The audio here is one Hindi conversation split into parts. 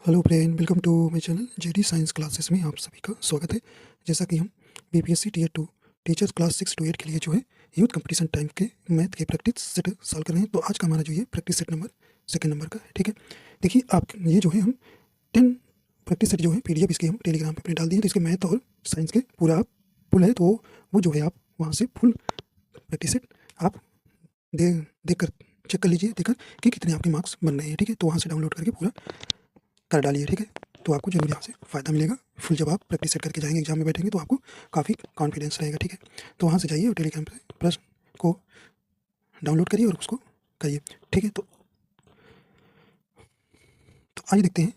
Hello friend, welcome to my channel JD science classes में आप सभी का स्वागत है। जैसा कि हम BPSC tier 2 teachers class 6 to 8 के लिए जो है यूथ कंपटीशन टाइम के मैथ के प्रैक्टिस सेट सॉल्व कर रहे हैं। तो आज का हमारा जो ये practice set number second number का है। ठीक है, देखिए आप ये जो है हम 10 प्रैक्टिस सेट जो है पीडीएफ इसके हम टेलीग्राम पे डाल दिए। तो इसके मैथ और साइंस के पूरा आप फुल है, तो वो जो है आप वहाँ से फुल प्रैक्टिस सेट आप देख कर चेक कर लीजिए, देखकर कि कितने आपके मार्क्स बन रहे हैं। ठीक है, तो वहाँ से डाउनलोड करके पूरा कर डालिए। ठीक है, तो आपको जरूर यहाँ से फ़ायदा मिलेगा। फुल जब आप प्रैक्टिस सेट करके जाएंगे एग्जाम में बैठेंगे तो आपको काफ़ी कॉन्फिडेंस रहेगा। ठीक है, तो वहाँ से जाइए और टेलीग्राम पे प्रश्न को डाउनलोड करिए और उसको करिए। ठीक है, तो आइए देखते हैं।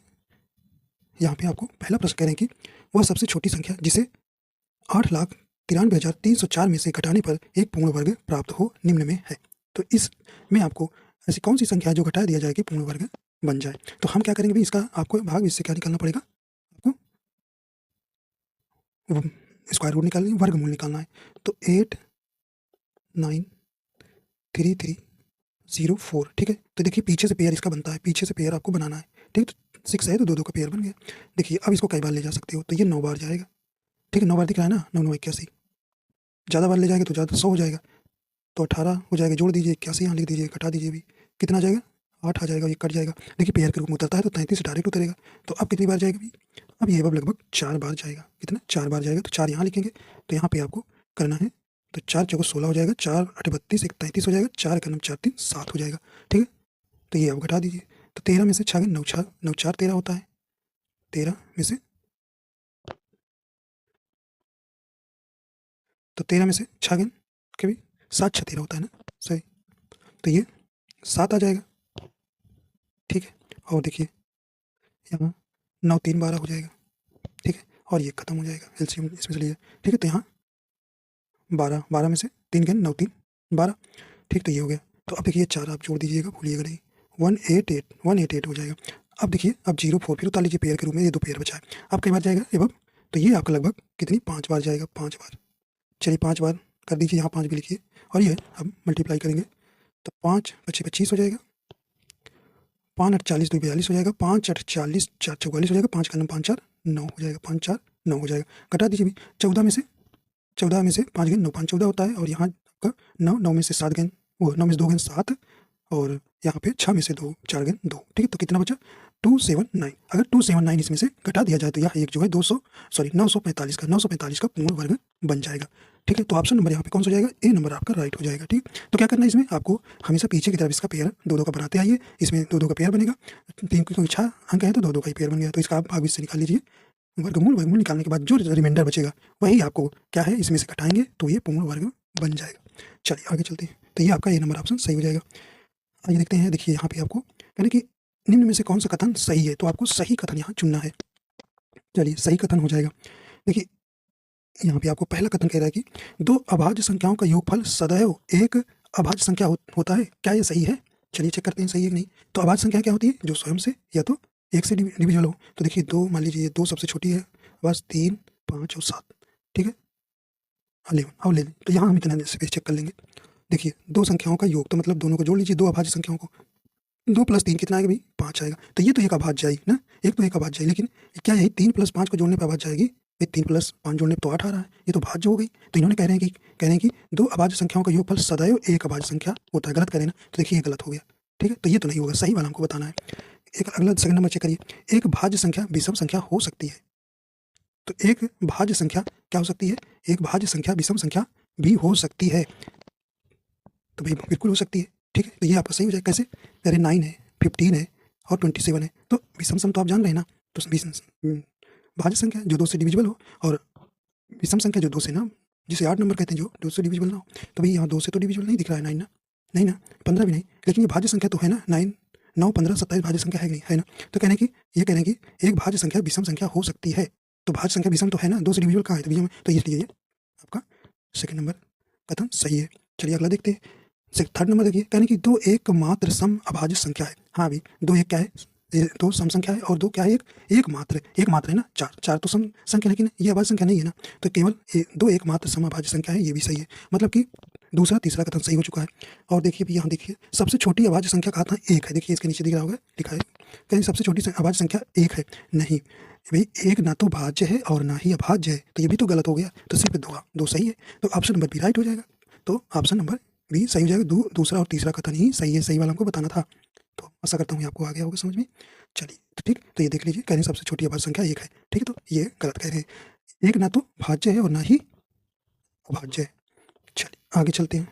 यहाँ पे आपको पहला प्रश्न कह रहे हैं कि वह सबसे छोटी संख्या जिसे 8,93,304 में से घटाने पर एक पूर्ण वर्ग प्राप्त हो निम्न में है। तो इसमें आपको ऐसी कौन सी संख्या है जो घटा दिया जाए कि पूर्ण वर्ग बन जाए। तो हम क्या करेंगे भाई, इसका आपको भाग इससे क्या निकालना पड़ेगा, आपको स्क्वायर रूट निकालनी है, वर्गमूल निकालना है। तो 8,9,3,3,0,4। ठीक है, तो देखिए पीछे से पेयर इसका बनता है, पीछे से पेयर आपको बनाना है। ठीक है, तो 6 है तो 2 2 का पेयर बन गया। देखिए अब इसको कई बार ले जा सकते हो, तो ये 9 बार जाएगा। ठीक है, 9 बार दिख रहा है ना, 9 9 81। ज़्यादा बार ले जाएगा तो ज़्यादा 100 हो जाएगा, तो 18 हो जाएगा। जोड़ दीजिए 81, यहाँ लिख दीजिए, घटा दीजिए भी, कितना आ जाएगा 8 आ जाएगा, ये कट जाएगा। देखिए पेयर के रूप में उतरता है तो 33 से डायरेक्ट उतरेगा। तो अब कितनी बार जाएगा भी, अब ये अब लगभग 4 बार जाएगा। कितना 4 बार जाएगा, तो 4 यहाँ लिखेंगे। तो यहाँ पे आपको करना है, तो 4 चौको 16 हो जाएगा, 4 8 32 1 33 हो जाएगा, 4 का 9 4 3 7 हो जाएगा। ठीक है, तो ये अब घटा दीजिए। तो 13 में से 6 9 6 9 4 13 होता है। 13 में से, तो 13 में से 6 गिन के भी 7 6 13 होता है ना, सही। तो ये 7 आ जाएगा। ठीक है, और देखिए यहाँ 9 3 12 हो जाएगा। ठीक है, और ये खत्म हो जाएगा, एलसीएम इसमें से लीजिए। ठीक है, तो यहाँ 12 12 में से 3 गन 9 3 12। ठीक, तो ये हो गया। तो अब देखिए 4 आप जोड़ दीजिएगा, भूलिएगा नहीं, 188 हो जाएगा। अब देखिए अब 04 फिर उतार लीजिए पेयर के रूप में, ये 2 पेयर बचा है। अब कई बार जाएगा ये, अब तो ये आपका लगभग कितनी 5 बार जाएगा, 5 बार। चलिए 5 बार कर दीजिए, यहाँ 5 भी लिखिए, और ये अब मल्टीप्लाई करेंगे तो 5 25 25 हो जाएगा, 5 8 40 2 42 हो जाएगा, 5 8 40 4 44 हो जाएगा, 5 का 9 5 4 9 हो जाएगा, 5 4 9 हो जाएगा। घटा दीजिए भी, 14 में से 5 गेंद 9 5 14 होता है, और यहाँ आपका 9 9 में से 7 गेंद, वो 9 में से 2 गेंद 7, और यहाँ पे 6 में से 2 4 गेंद 2। ठीक है, तो कितना बचा 279। अगर 279 इसमें से घटा दिया जाए तो यहाँ एक जो है 945 का पूर्ण वर्ग बन जाएगा। ठीक है, तो ऑप्शन नंबर यहाँ पे कौन सा हो जाएगा, ए नंबर आपका राइट हो जाएगा। ठीक, तो क्या करना है इसमें, आपको हमेशा पीछे की तरफ इसका पेयर 2 2 का बनाते आइए। इसमें 2 2 का पेयर बनेगा, 3 की 6 अंक है तो 2 2 का ही पेयर बन गया। तो इसका आप भाग से निकाल लीजिए। वर्गमूल निकालने के बाद जो रिमाइंडर बचेगा वही आपको क्या है इसमें से घटाएंगे, तो ये पूर्ण वर्ग बन जाएगा। चलिए आगे चलते हैं। तो ये आपका ये नंबर ऑप्शन सही हो जाएगा। आइए देखते हैं। देखिए यहाँ पे आपको यानी कि निम्न में से कौन सा कथन सही है, तो आपको सही कथन यहाँ चुनना है। चलिए सही कथन हो जाएगा। देखिए यहाँ पे आपको पहला कथन कह रहा है कि 2 अभाज्य संख्याओं का योगफल सदैव एक अभाज्य संख्या होता है। क्या ये सही है? चलिए चेक करते हैं सही है कि नहीं। तो अभाज्य संख्या क्या होती है, जो स्वयं से या तो 1 से डिविजिबल हो। तो देखिए 2 मान लीजिए, 2 सबसे छोटी है, बस 3 5 और 7। ठीक है, 11 अब ले लें। तो यहाँ हम इतना स्पेस चेक कर लेंगे। देखिए 2 संख्याओं का योग, तो मतलब दोनों को जोड़ लीजिए, 2 अभाज्य संख्याओं को। 2 + 3 कितना आएगा भाई, 5 आएगा। तो ये तो एक अभाज्य आई ना, एक तो एक अभाज्य आई, लेकिन क्या यही 3 + 5 को जोड़ने पर अभाज्य आएगी? 3 + 5 जोड़ने पर तो 8 आ रहा है, ये तो भाज्य हो गई। तो इन्होंने कह रहे हैं कि 2 अभाज्य संख्याओं का योगफल सदैव एक अभाज्य संख्या होता है। गलत करें ना, तो देखिए ये गलत हो गया। ठीक है, तो ये तो नहीं होगा, सही वाला हमको बताना है। एक अगला सेकंड नंबर चेक करिए। एक भाज्य संख्या विषम संख्या हो सकती है। तो एक भाज्य संख्या क्या हो सकती है, एक भाज्य संख्या विषम संख्या भी हो सकती है। तो भाई बिल्कुल हो सकती है। ठीक है, तो ये आपका सही हो जाएगा। कैसे? अरे 9 है, 15 है और 27 है, तो विषम सम तो आप जान रहे हैं ना। तो भाज्य संख्या जो 2 से डिविजिबल हो, और विषम संख्या जो 2 से ना, जिसे 8 नंबर कहते हैं, जो 2 से डिविजिबल ना हो। तो भाई यहाँ 2 से तो डिविजिबल नहीं दिख रहा है 9 ना, नहीं ना, 15 भी नहीं, लेकिन ये भाज्य संख्या तो है ना। 9 9 15 27 भाज्य संख्या है कि नहीं, है ना। तो कहने की ये कहने की एक भाज्य संख्या विषम संख्या हो सकती है। तो भाज्य संख्या विषम तो है ना, 2 से डिविजिबल कहाँ है, तो विषम है। तो इसलिए ये आपका सेकंड नंबर कथन सही है। चलिए अगला देखते हैं। थर्ड नंबर देखिए, कहने की 2 एकमात्र सम अभाज्य संख्या है। हाँ भाई 2 एक क्या है, 2 सम संख्या है, और 2 क्या है, एक मात्र है ना। 4 तो सम संख्या, लेकिन ये अभाज्य संख्या नहीं है ना। तो केवल 2 एकमात्र सम अभाज्य संख्या है, ये भी सही है। मतलब कि दूसरा तीसरा कथन सही हो चुका है। और देखिए यहाँ देखिए सबसे छोटी अभाज्य संख्या कहा था 1 है। देखिए इसके नीचे दिख रहा होगा, लिखा है कहीं सबसे छोटी अभाज्य संख्या 1 है, नहीं भाई, एक ना तो भाज्य है और ना ही अभाज्य है, तो ये भी तो गलत हो गया, तो सिर्फ दो सही है, तो ऑप्शन नंबर बी राइट हो जाएगा। तो ऑप्शन नंबर बी सही हो जाएगा। दूसरा और तीसरा कथन ही सही है, सही वाला हमको बताना था। तो आशा करता हूँ ये आपको आ गया होगा समझ में। चलिए तो ठीक, तो ये देख लीजिए, कह रहे हैं सबसे छोटी अभाज्य संख्या 1 है, ठीक है, तो ये गलत कह रहे हैं, एक ना तो भाज्य है और ना ही अभाज्य है। चलिए आगे चलते हैं।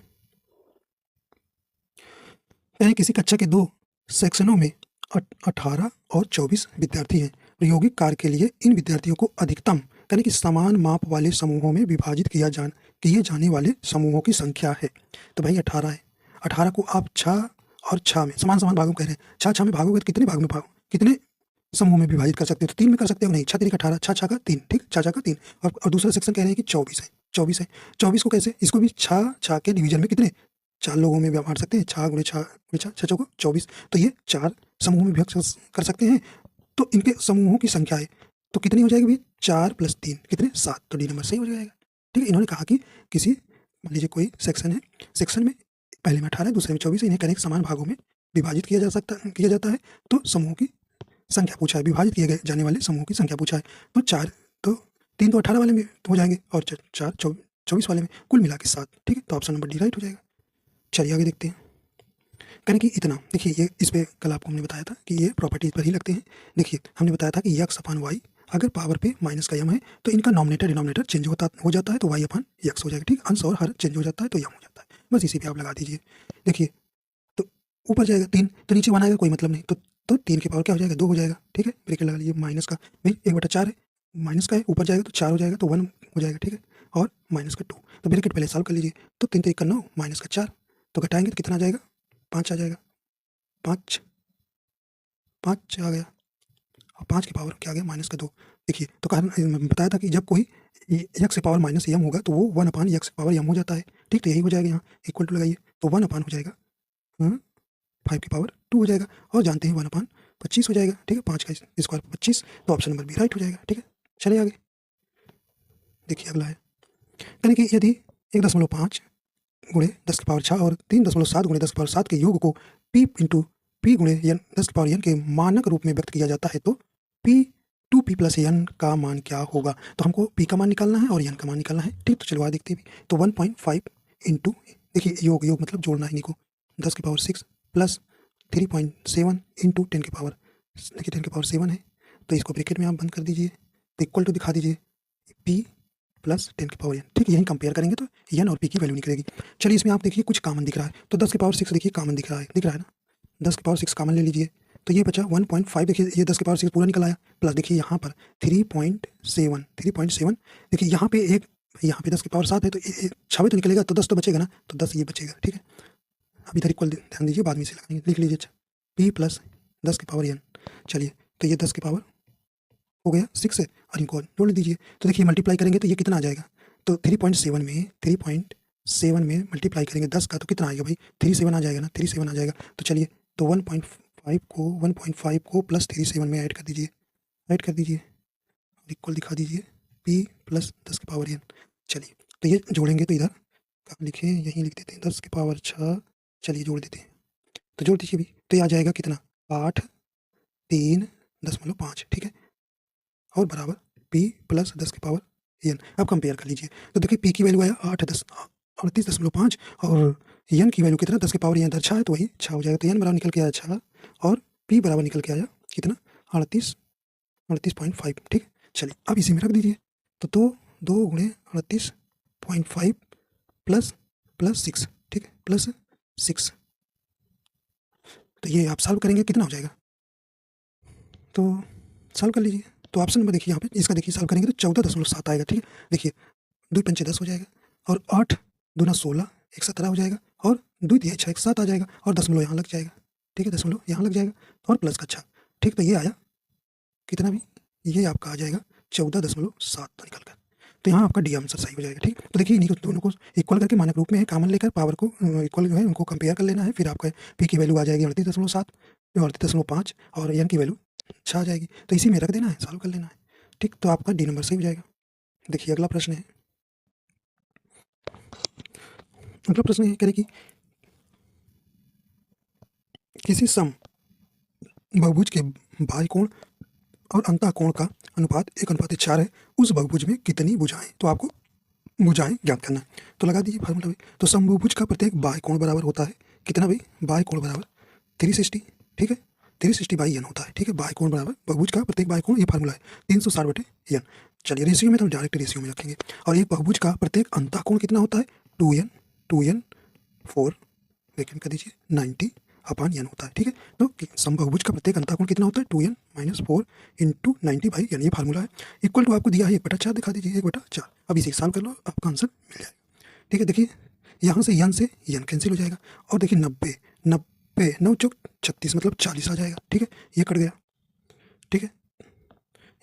यानी किसी कक्षा के 2 सेक्शनों में 18 और 24 विद्यार्थी हैं। प्रायोगिक कार्य के लिए इन विद्यार्थियों को अधिकतम यानी कि समान माप वाले समूहों में विभाजित किए जाने वाले समूहों की संख्या है। तो भाई 18 है, 18 को आप 6 और 6 में समान समान भागों कह रहे हैं, 6 में भागोगे तो कितने भाग में कितने समूह में विभाजित कर सकते हो? तो 3 में कर सकते हो, नहीं 6 3 18, 6 6 का 3, ठीक, 6 6 का 3। और दूसरा सेक्शन कह रहे हैं कि 24 है, 24 है, 24 को कैसे, इसको भी 6 6 के डिवीजन में कितने 4 लोगों में बांट सकते हैं, 6 गुणे 6 गुणे 6 6 को 24, तो ये 4 समूह में विभक्त कर सकते हैं। तो इनके समूहों की संख्या है तो कितनी हो जाएगी भाई, 4 + 3 कितने 7, तो डी नंबर सही हो जाएगा। ठीक है, इन्होंने कहा कि किसी मान लीजिए कोई सेक्शन है, सेक्शन में पहले में 18 दूसरे में 24, इन्हें करेक्ट समान भागों में विभाजित किया जाता है, तो समूह की संख्या पूछा है, विभाजित किए गए जाने वाले समूह की संख्या पूछा है, तो 4 तो 3 तो 18 वाले में हो जाएंगे और 4 24 वाले में, कुल मिला के 7। ठीक है, तो ऑप्शन नंबर डी राइट हो जाएगा। चलिए आगे देखते हैं। करें कि इतना देखिए, ये इस पे कल आपको हमने बताया था कि ये प्रॉपर्टीज पर ही लगते हैं। देखिए हमने बताया था कि यक्स अपान वाई, अगर पावर पे माइनस का यम है तो इनका नॉमिनेटर डिनोमिनेटर चेंज हो जाता है, तो वाई अपान यक्स हो जाएगा। ठीक, अंश और हर चेंज हो जाता है तो यम हो जाता है, बस इसी पे आप लगा दीजिए। देखिए तो ऊपर जाएगा 3, तो नीचे 1 आएगा, कोई मतलब नहीं, तो 3 की पावर क्या हो जाएगा, 2 हो जाएगा। ठीक है, ब्रैकेट लगा लीजिए, माइनस का भाई 1/4 है, माइनस का है, ऊपर जाएगा तो 4 हो जाएगा, तो 1 हो जाएगा। ठीक है, और माइनस का 2, तो ब्रैकेट पहले सॉल्व कर लीजिए, तो 3 3 का 9 माइनस का 4, तो घटाएंगे तो कितना आ जाएगा, 5 आ जाएगा, 5 5 आ गया, और 5 की पावर क्या आ गया, माइनस का 2। देखिए तो कारण बताया था कि जब कोई यक्स से पावर माइनस यम होगा तो वो 1 अपान यक्स से पावर यम हो जाता है। ठीक, तो यही हो जाएगा, यहाँ इक्वल टू लगाइए, तो 1 अपान हो जाएगा 5 की पावर 2 हो जाएगा, और जानते हैं 1 अपान 25 हो जाएगा। ठीक है, 5 का स्क्वायर 25, तो ऑप्शन नंबर बी राइट हो जाएगा। ठीक है, चलिए आगे देखिए, अगला है यानी कि यदि 1.5 गुणे 10 की पावर 6 और 3.7 गुणे 10 की पावर 7 के योग को p इंटू पी गुणे एन 10 की पावर एन के मानक रूप में व्यक्त किया जाता है, तो p 2p प्लस एन का मान क्या होगा? तो हमको p का मान निकालना है और एन का मान निकालना है। ठीक, तो चलो देखते हैं। तो 1.5 इंटू, देखिए योग मतलब जोड़ना है इनको, 10 की पावर 6 प्लस 3.7 इंटू 10 की पावर, देखिए 10 की पावर 7 है, तो इसको ब्रैकेट में आप बंद कर दीजिए, तो इक्वल टू दिखा दीजिए p प्लस 10 की पावर एन। ठीक है, यही कंपेयर करेंगे तो एन और पी की वैल्यू निकलेगी। चलिए इसमें आप देखिए कुछ कॉमन दिख रहा है, तो 10 की पावर 6 देखिए कॉमन दिख रहा है ना, 10 की पावर 6 कॉमन ले लीजिए, तो ये बचा 1.5, देखिए ये 10 की पावर 6 पूरा निकल आया, प्लस देखिए यहाँ पर 3.7 देखिए यहाँ पे 10 की पावर 7 है, तो 6 तो निकलेगा, तो 10 तो बचेगा ना, तो 10 ये बचेगा। ठीक है, अब इधर इक्वल ध्यान दीजिए, बाद में से लगाएंगे, लिख लीजिए, अच्छा पी प्लस 10 की पावर एन। चलिए तो ये 10 की पावर हो गया 6 है, और इनको जोड़ दीजिए, तो देखिए मल्टीप्लाई करेंगे तो ये कितना आ जाएगा, तो 3.7 में मल्टीप्लाई करेंगे 10 का, तो कितना आएगा भाई, 37 आ जाएगा ना, 37 आ जाएगा। तो चलिए तो 1.5 को प्लस 37 में ऐड कर दीजिए, इक्वल दिखा दीजिए p प्लस 10 की पावर एन। चलिए तो ये जोड़ेंगे, तो इधर कहाँ लिखे, यहीं लिख देते हैं, 10 की पावर 6, चलिए जोड़ देते हैं, तो जोड़ दीजिए भी, तो ये आ जाएगा कितना, 8.3.5। ठीक है, और बराबर p प्लस 10 की पावर एन। अब कंपेयर कर लीजिए, तो देखिए p की वैल्यू आया 38.5 और एन की वैल्यू कितना, 10 की पावर इधर 6 है, तो वही 6 हो जाएगा, तो एन बराबर निकल के आया 6 और p बराबर निकल के आया कितना, 38.5। ठीक, चलिए अब इसी में रख दीजिए, तो 2 गुणे 38.5 प्लस 6। ठीक है, प्लस 6, तो ये आप सॉल्व करेंगे कितना हो जाएगा, तो सॉल्व कर लीजिए, तो ऑप्शन नंबर देखिए यहाँ पे, इसका देखिए सॉल्व करेंगे तो 14.7 आएगा। ठीक है, देखिए 2 पंचे 10 हो जाएगा, और 8 दूना 16 एक 17 हो जाएगा, और 2 तिहाई 6 एक 7 आ जाएगा, और दशमलव यहाँ लग जाएगा। ठीक है, दशमलव यहाँ लग जाएगा, और प्लस का 6। ठीक, तो ये आया कितना भी, ये आपका आ जाएगा 14.7 निकल कर, तो यहाँ आपका डी आंसर सही हो जाएगा। ठीक, तो देखिए इन्हीं को दोनों को इक्वल करके मानक रूप में है, कॉमन लेकर पावर को इक्वल जो है उनको कंपेयर कर लेना है, फिर आपका पी की वैल्यू आ जाएगी 38.7, 38.5, और एन की वैल्यू 6 आ जाएगी, तो इसी में रख देना है, सॉल्व कर लेना है। ठीक, तो आपका डी नंबर सही हो जाएगा। देखिए अगला प्रश्न है, अगला प्रश्न है कह रहे कि किसी सम बहुभुज के बाह्य कोण और अंतः कोण का अनुपात 1:4 है, उस बहुभुज में कितनी भुजाएं? तो आपको भुजाएं ज्ञात करना है। तो लगा दीजिए फार्मूला भाई। तो समभुज का प्रत्येक बाह्य कोण बराबर होता है कितना भाई? बाह्य कोण बराबर 360, ठीक है, 360/n होता है, ठीक है। बाह्य कोण बराबर बहुभुज का प्रत्येक बाह्य कोण, ये फार्मूला है 360/n। चलिए रेशियो में तो डायरेक्ट रेशियो में रखेंगे। और एक बहुभुज का प्रत्येक अंतः कोण कितना होता है? 2n 4 वैक्यूम कर दीजिए 90/n होता है, ठीक है। तो समबहुभुज का प्रत्येक अंतः कोण कितना होता है? 2n - 4 × 90/n, ये फार्मूला है। इक्वल टू आपको दिया है 1/4, दिखा दीजिए 1/4। अब इसे सॉल्व कर लो, आपका आंसर मिल जाएगा, ठीक है। देखिए यहाँ से n कैंसिल हो जाएगा, और देखिए 90 9 चौक 36 मतलब 40 आ जाएगा, ठीक है। ये कट गया, ठीक है,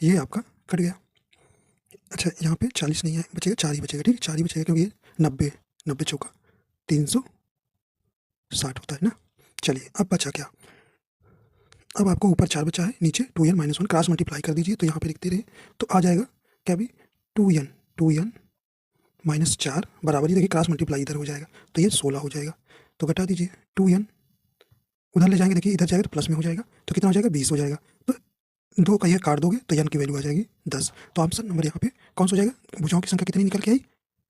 ये आपका कट गया। अच्छा यहाँ पे 40 नहीं है, बचेगा 4 ही बचेगा, ठीक है, 4 ही बचेगा, क्योंकि ये 90 चौका 360 होता है ना। चलिए अब बचा क्या? अब आपको ऊपर 4 बचा है, नीचे 2n - 1 क्रॉस मल्टीप्लाई कर दीजिए, तो यहाँ पे लिखते रहे तो आ जाएगा क्या भी? 2n -4 बराबर ही, देखिए क्रॉस मल्टीप्लाई इधर हो जाएगा तो ये 16 हो जाएगा। तो घटा दीजिए 2n, उधर ले जाएंगे, देखिए इधर जाएगा तो प्लस में हो जाएगा, तो कितना हो जाएगा? 20 हो जाएगा। तो 2 का ये काट दोगे तो n की वैल्यू आ जाएगी 10। तो ऑप्शन नंबर यहाँ पे कौन सा हो जाएगा? भुजाओं की संख्या कितनी निकल के आई?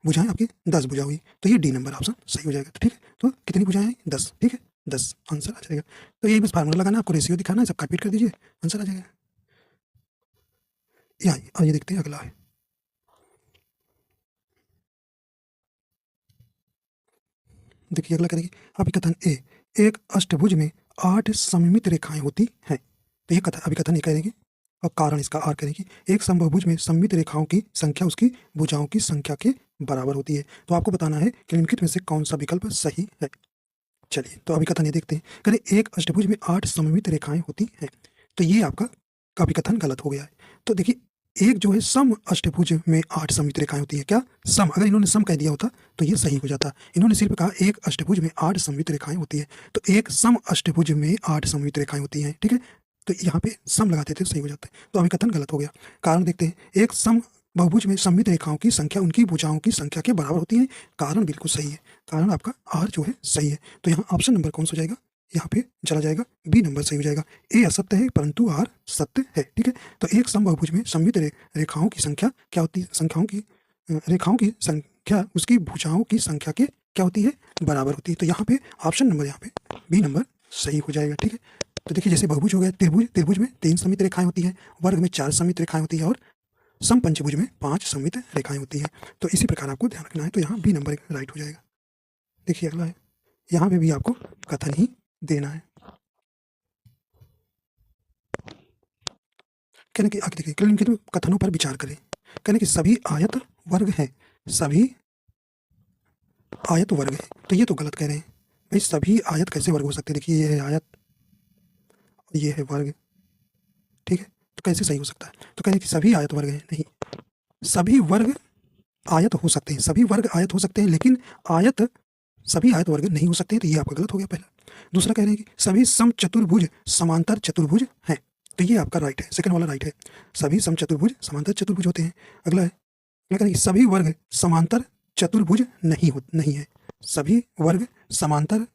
भुजाएं आपकी 10 भुजा हुई, तो ये डी नंबर ऑप्शन सही हो जाएगा, ठीक है। तो कितनी भुजाएं आई? 10, ठीक है, 10 आंसर आ जाएगा। तो यही बस फार्मूला लगाना, आपको रेशियो दिखाना है, सब काट पीट कर दीजिए, आंसर आ जाएगा। अब ये देखते हैं अगला है। देखिए अगला करेंगे अभिकथन ए, एक अष्टभुज में 8 सममित रेखाएं होती हैं। तो ये कथन अभिकथन ये करेंगे, और कारण इसका आर करेंगे। एक समबाहुभुज में सममित रेखाओं की संख्या उसकी भुजाओं की संख्या के बराबर होती है। तो आपको बताना है कि निम्नलिखित में से कौन सा विकल्प सही है। चलिए तो अभिकथन ये देखते हैं, करें एक अष्टभुज में 8 सममित रेखाएं होती हैं। तो ये आपका अभिकथन गलत हो गया है। तो देखिए एक जो है सम अष्टभुज में 8 सममित रेखाएं होती है, क्या सम? अगर इन्होंने सम कह दिया होता तो ये सही हो जाता। इन्होंने सिर्फ कहा एक अष्टभुज में 8 सममित रेखाएं होती है, तो एक सम अष्टभुज में 8 सममित रेखाएं होती हैं, ठीक है। तो यहाँ पे सम लगाते थे तो सही हो जाता है। तो अभिकथन गलत हो गया। कारण देखते हैं, एक सम बहुभुज में सममित रेखाओं की संख्या उनकी भुजाओं की संख्या के बराबर होती है। कारण बिल्कुल सही है, कारण आपका आर जो है सही है। तो यहाँ ऑप्शन नंबर कौन सा हो जाएगा? यहाँ पे चला जाएगा बी नंबर सही हो जाएगा। ए असत्य है परंतु आर सत्य है, ठीक है। तो एक समबाहुभुज में सममित रेखाओं की संख्या क्या होती है? रेखाओं की संख्या उसकी भुजाओं की संख्या के क्या होती है? बराबर होती है। तो यहाँ पे ऑप्शन नंबर यहाँ पे बी नंबर सही हो जाएगा, ठीक है। तो देखिए जैसे बहुभुज हो गया त्रिभुज में 3 सममित रेखाएं होती हैं, वर्ग में 4 सममित रेखाएं होती है, और समपंचभुज में 5 सममित रेखाएं होती हैं। तो इसी प्रकार आपको ध्यान रखना है। तो यहाँ बी नंबर राइट हो जाएगा। देखिए अगला है, यहाँ पे भी आपको कथन ही देना है। कहने की आगे देखिए निम्नलिखित कथनों पर विचार करें। कहने की सभी आयत वर्ग हैं, सभी आयत वर्ग है। तो ये तो गलत कह रहे हैं भाई, सभी आयत कैसे वर्ग हो सकते हैं? देखिए ये है आयत, ये है वर्ग, ठीक है। तो कैसे सही हो सकता है? तो कहने की सभी आयत वर्ग है, नहीं, सभी वर्ग आयत हो सकते हैं, सभी वर्ग आयत हो सकते हैं, लेकिन आयत सभी आयत वर्ग नहीं हो सकते हैं। तो ये आपका गलत हो गया पहला। दूसरा कह रहे हैं कि सभी समचतुर्भुज समांतर चतुर्भुज हैं। तो ये आपका राइट है, सेकंड वाला राइट है, सभी समचतुर्भुज समांतर चतुर्भुज होते हैं। अगला है, अगला कह रहे हैं कि सभी वर्ग समांतर चतुर्भुज नहीं है, सभी वर्ग समांतर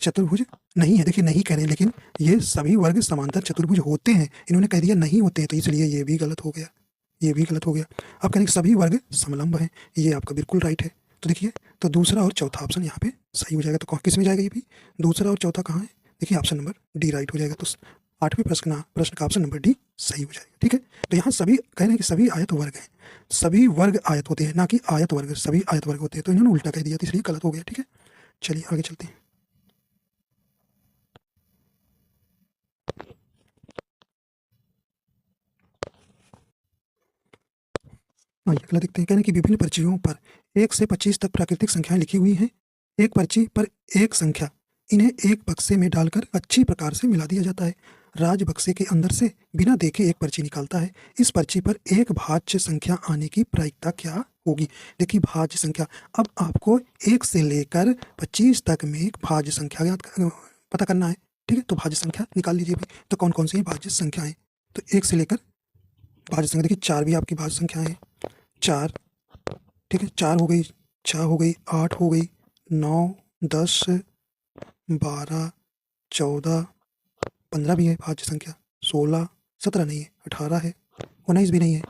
चतुर्भुज नहीं है। देखिए नहीं कह रहे हैं, लेकिन ये सभी वर्ग समांतर चतुर्भुज होते हैं, इन्होंने कह दिया नहीं होते हैं, तो इसलिए ये भी गलत हो गया, ये भी गलत हो गया। अब कहेंगे सभी वर्ग समलंब हैं, ये आपका बिल्कुल राइट है। तो देखिए तो दूसरा और चौथा ऑप्शन यहाँ पे सही हो जाएगा। तो किस में जाएगा ये भी? दूसरा और चौथा कहाँ है? देखिए ऑप्शन नंबर डी राइट हो जाएगा। तो 8वें प्रश्न का ऑप्शन नंबर डी सही हो जाएगा, ठीक है। तो यहाँ सभी कह रहे हैं कि सभी आयत वर्ग हैं, सभी वर्ग आयत होते हैं, ना कि आयत वर्ग, सभी आयत वर्ग होते हैं। तो इन्होंने उल्टा कह दिया, तो इसलिए गलत हो गया, ठीक है। चलिए आगे चलते हैं। अगला देखते हैं, कहने की विभिन्न पर्चियों पर 1 से 25 तक प्राकृतिक संख्याएं लिखी हुई हैं। एक पर्ची पर एक संख्या, इन्हें एक बक्से में डालकर अच्छी प्रकार से मिला दिया जाता है। राज बक्से के अंदर से बिना देखे एक पर्ची निकालता है। इस पर्ची पर एक भाज्य संख्या आने की प्रायिकता क्या होगी? देखिए भाज्य संख्या, अब आपको 1 से लेकर 25 तक में एक भाज्य संख्या पता करना है, ठीक है। तो भाज्य संख्या निकाल लीजिए भाई। तो कौन कौन सी है भाज्य संख्याएं? तो 1 से लेकर भाज्य संख्या, देखिए 4 भी आपकी भाज्य संख्या है, 4, ठीक है, 4 हो गई, 6 हो गई, 8 हो गई, 9, 10, 12, 14, 15 भी है भाज्य संख्या, 16, 17 नहीं है, 18 है, 19 भी नहीं है,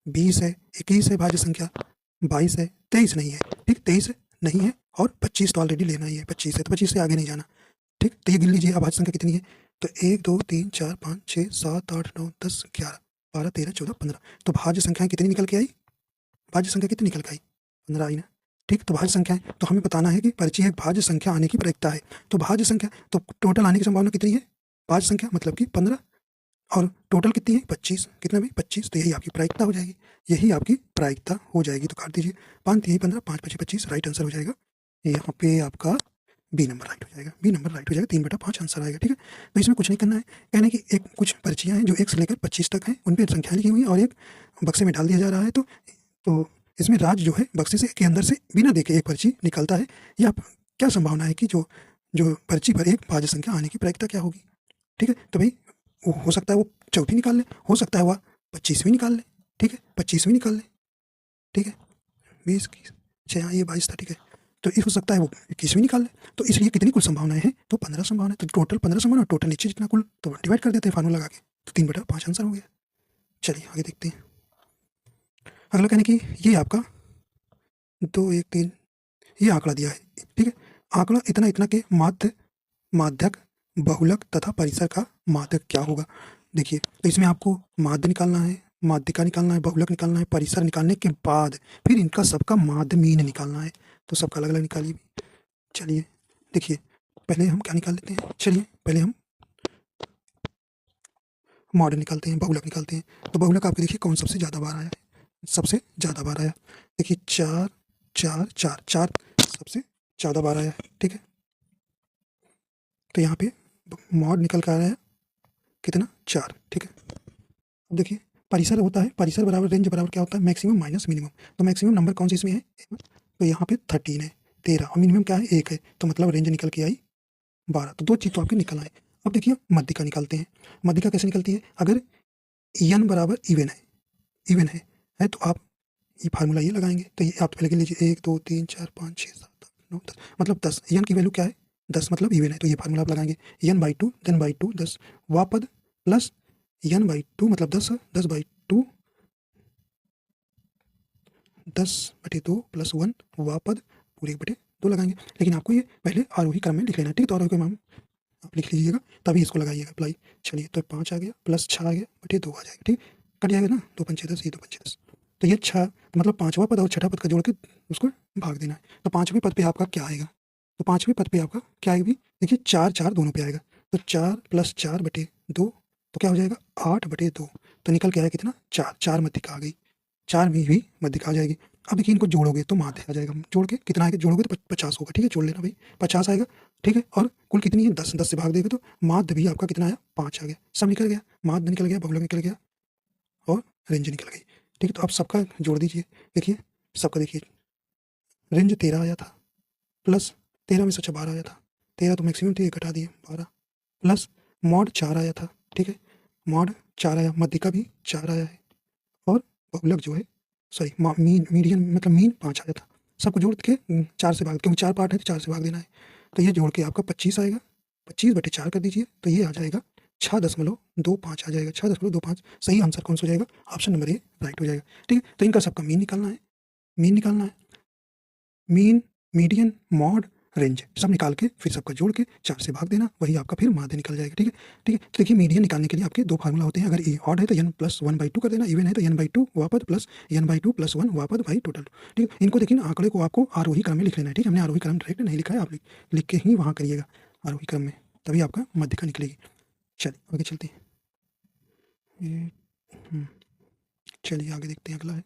20 है, 21 है भाज्य संख्या, 22 है, 23 नहीं है, ठीक, 23 नहीं है और 25 तो ऑलरेडी लेना ही है, 25 है तो 25 से आगे नहीं जाना, ठीक। तो ये गिन लीजिए अब भाज्य संख्या कितनी है, तो 1 2 3 4 5 6 7 8 9 10 11 12 13 14 15, तो भाज्य संख्याएं कितनी निकल के आई, भाज्य संख्या कितनी निकल के आई, 15 आई ना, ठीक। तो भाज्य संख्याएं, तो हमें बताना है कि परिचय एक भाज्य संख्या आने की प्रायिकता है, तो भाज्य संख्या तो टोटल आने की संभावना कितनी है, भाज्य संख्या मतलब कि 15 और टोटल कितनी है 25, कितना भी 25, तो यही आपकी प्रायिकता हो जाएगी, यही आपकी प्रायिकता हो जाएगी। तो काट दीजिए, 5 3 15 5 5 25, राइट आंसर हो जाएगा यहाँ पे आपका बी नंबर राइट हो जाएगा, बी नंबर राइट हो जाएगा, 3/5 आंसर आएगा, ठीक है। तो इसमें कुछ नहीं करना है, कहने की एक कुछ पर्चियाँ हैं जो 1 से लेकर 25 तक हैं, उन पर संख्याएं लिखी हुई हैं और एक बक्से में डाल दिया जा रहा है, तो इसमें राज जो है बक्से से के अंदर से बिना देखे एक पर्ची निकलता है, या क्या संभावना है कि जो जो पर्ची पर एक भाज्य संख्या आने की प्रायिकता क्या होगी, ठीक है। तो भाई हो सकता है वो चौथी निकाल ले, हो सकता है वह 25वीं निकाल ले, ठीक है, 25वीं निकाल ले, ठीक है, 20 की 6 ये 22 था, ठीक है, तो इस हो सकता है वो 21वीं निकाल ले, तो इसलिए कितनी कुल संभावनाएं हैं, तो 15 संभावना, तो टोटल 15 संभावना, टोटल नीचे जितना कुल तो डिवाइड कर देते हैं फार्मूला लगा के, तो 3/5 आंसर हो गया। चलिए आगे देखते हैं, अगला कहने की ये आपका 2 1 3 ये आंकड़ा दिया है, ठीक है, आंकड़ा इतना इतना के माध्य माध्यक बहुलक तथा परिसर का माध्यक क्या होगा, देखिए तो इसमें आपको माध्य निकालना है, माध्यिका निकालना है, बहुलक निकालना है, परिसर निकालने के बाद फिर इनका सबका माध्य मीन निकालना है, तो सबका अलग अलग निकालिए। चलिए देखिए पहले हम क्या निकाल लेते हैं, चलिए पहले हम मॉड निकालते हैं, बहुलक निकालते हैं, तो बहुलक आपको देखिए कौन सबसे ज़्यादा बार आया है, सबसे ज़्यादा बार आया, देखिए 4 4 4 4 सबसे ज़्यादा बार आया है, ठीक है। तो यहाँ पे मॉड निकल कर आ रहा है कितना 4, ठीक है। अब देखिए परिसर होता है, परिसर बराबर रेंज बराबर क्या होता है, मैक्सिमम माइनस मिनिमम, तो मैक्सिमम नंबर कौन सी इसमें है, तो यहाँ पे 13 है, 13 और मिनिमम क्या है 1 है, तो मतलब रेंज निकल के आई 12, तो 2 चीज़ तो आपकी निकल आए। अब देखिए मध्यिका निकालते हैं, मध्यिका कैसे निकलती है, अगर n बराबर इवन है तो आप ये फार्मूला ये लगाएंगे, तो ये आप पहले लीजिए 1 2 3 4 5 6 7 8 9 10, मतलब 10, n की वैल्यू क्या है 10, मतलब इवन है, तो ये फार्मूला आप लगाएंगे n/2 10/2 10 वा पद प्लस n/2 मतलब 10 10/2 10/2 प्लस 1 वा पद पूरे 1/2 लगाएंगे, लेकिन आपको ये पहले आरोही क्रम में लिख लेना है, ठीक, तो आरोही क्रम आप लिख लीजिएगा तभी इसको लगाइएगा अप्लाई। चलिए तो 5 आ गया प्लस 6 आ गया बटे 2 आ जाएगा, ठीक, कट जाएगा ना, 2 पंचे 10, ये 2 पंचे 10, तो ये 6 मतलब 5वां पद और 6ठा पद का जोड़ के उसको भाग देना है, तो 5वें पद पे आपका क्या आएगा, तो 5वें पद पे आपका क्या आएगी, देखिए 4 4 दोनों पे आएगा, तो 4 प्लस 4 बटे 2 तो क्या हो जाएगा 8/2, तो निकल के आएगा कितना 4, 4 मध्यिका आ गई, 4 में भी मध्यिका आ जाएगी। अब देखिए इनको जोड़ोगे तो माध्य आ जाएगा, जोड़ के कितना आएगा, जोड़ोगे तो 50 होगा, ठीक है, जोड़ लेना भाई 50 आएगा, ठीक है, और कुल कितनी है 10, 10 से भाग देगा तो माध्य भी आपका कितना आया 5 आ गया, सब निकल गया, माध्य निकल गया, बहुलक निकल गया और रेंज निकल गई, ठीक है। तो आप सबका जोड़ दीजिए, देखिए सबका देखिए रेंज 13 आया था, प्लस 13 में से 12 आया था, 13 तो मैक्सिमम थी, घटा दिए 12, प्लस मॉड 4 आया था, ठीक है, मॉड 4 आया, मध्यिका भी 4 आया है, और बहुलक जो है सॉरी मीडियन मतलब मीन 5 आया था, सबको जोड़ के 4 से भाग, क्योंकि 4 पार्ट है तो 4 से भाग देना है, तो ये जोड़ के आपका 25 आएगा, 25/4 कर दीजिए, तो ये आ जाएगा 6.25 आ जाएगा, 6.25 सही आंसर कौन सा हो जाएगा, ऑप्शन नंबर ए राइट हो जाएगा, ठीक है। तो इनका सबका मीन निकालना है, मीन निकालना है, मीन मीडियन मॉड रेंज सब निकाल के फिर सबका जोड़ के 4 से भाग देना, वही आपका फिर माध्य निकल जाएगा, ठीक है, ठीक है। तो देखिए मीडियन निकालने के लिए आपके 2 फार्मूला होते हैं, अगर ए ऑड है तो n प्लस 1/2 कर देना, इवन है तो n/2 वापद प्लस n/2 प्लस 1 वापद बाई टोटल, ठीक है। इनको देखिए आंकड़े को आपको आरोही क्रम में लिख लेना है, ठीक है, हमने आरोही क्रम डायरेक्ट नहीं लिखा है, आप लिख के ही वहाँ करिएगा आरोही क्रम में, तभी आपका मध्यिका निकलेगी। चलिए आगे चलते हैं, चलिए आगे देखते हैं, अगला है